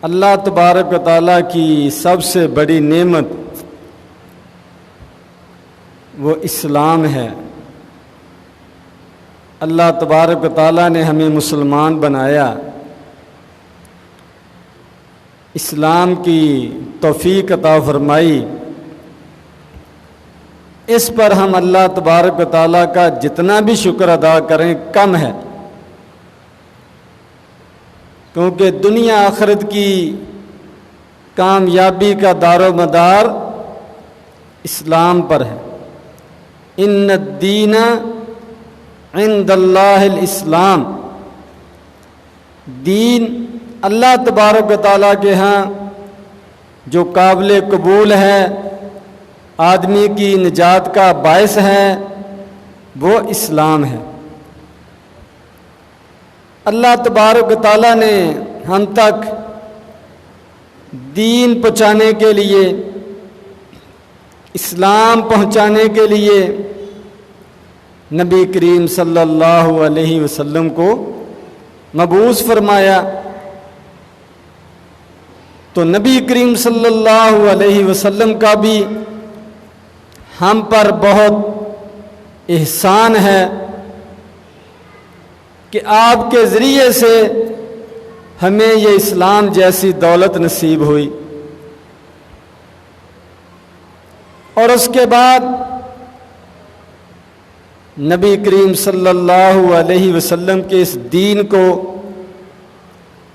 اللہ تبارک و تعالیٰ کی سب سے بڑی نعمت وہ اسلام ہے۔ اللہ تبارک و تعالیٰ نے ہمیں مسلمان بنایا، اسلام کی توفیق عطا فرمائی۔ اس پر ہم اللہ تبارک و تعالیٰ کا جتنا بھی شکر ادا کریں کم ہے، کیونکہ دنیا آخرت کی کامیابی کا دار و مدار اسلام پر ہے۔ ان الدین عند اللہ الاسلام، دین اللہ تبارک و تعالیٰ کے ہاں جو قابل قبول ہے، آدمی کی نجات کا باعث ہے، وہ اسلام ہے۔ اللہ تبارک و تعالیٰ نے ہم تک دین پہنچانے کے لیے، اسلام پہنچانے کے لیے نبی کریم صلی اللہ علیہ وسلم کو مبعوث فرمایا۔ تو نبی کریم صلی اللہ علیہ وسلم کا بھی ہم پر بہت احسان ہے کہ آپ کے ذریعے سے ہمیں یہ اسلام جیسی دولت نصیب ہوئی۔ اور اس کے بعد نبی کریم صلی اللہ علیہ وسلم کے اس دین کو،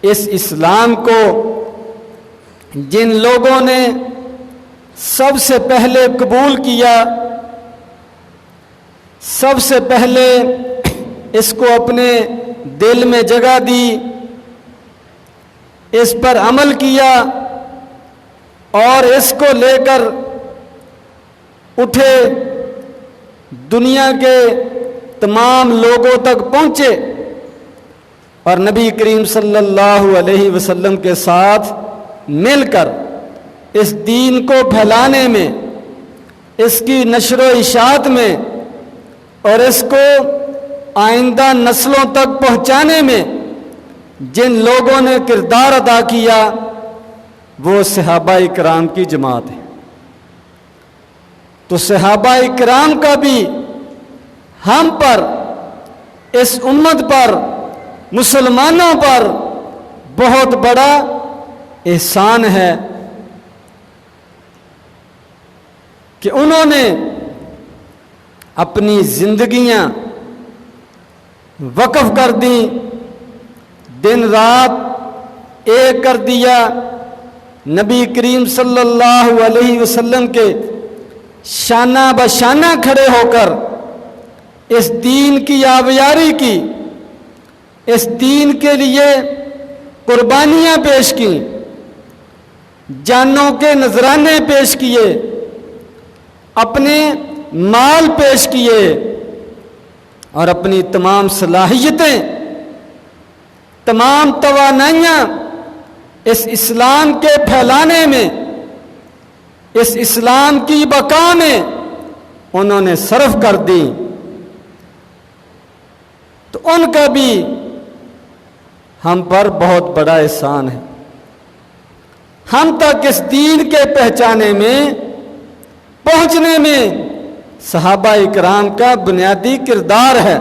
اس اسلام کو جن لوگوں نے سب سے پہلے قبول کیا، سب سے پہلے اس کو اپنے دل میں جگہ دی، اس پر عمل کیا اور اس کو لے کر اٹھے، دنیا کے تمام لوگوں تک پہنچے اور نبی کریم صلی اللہ علیہ وسلم کے ساتھ مل کر اس دین کو پھیلانے میں، اس کی نشر و اشاعت میں اور اس کو آئندہ نسلوں تک پہنچانے میں جن لوگوں نے کردار ادا کیا، وہ صحابہ کرام کی جماعت ہے۔ تو صحابہ کرام کا بھی ہم پر، اس امت پر، مسلمانوں پر بہت بڑا احسان ہے کہ انہوں نے اپنی زندگیاں وقف کر دیں، دن رات ایک کر دیا، نبی کریم صلی اللہ علیہ وسلم کے شانہ بشانہ کھڑے ہو کر اس دین کی آبیاری کی، اس دین کے لیے قربانیاں پیش کی، جانوں کے نذرانے پیش کیے، اپنے مال پیش کیے اور اپنی تمام صلاحیتیں، تمام توانائیاں اس اسلام کے پھیلانے میں، اس اسلام کی بقا میں انہوں نے صرف کر دی۔ تو ان کا بھی ہم پر بہت بڑا احسان ہے۔ ہم تک اس دین کے پہچانے میں، پہنچنے میں صحابہ کرام کا بنیادی کردار ہے۔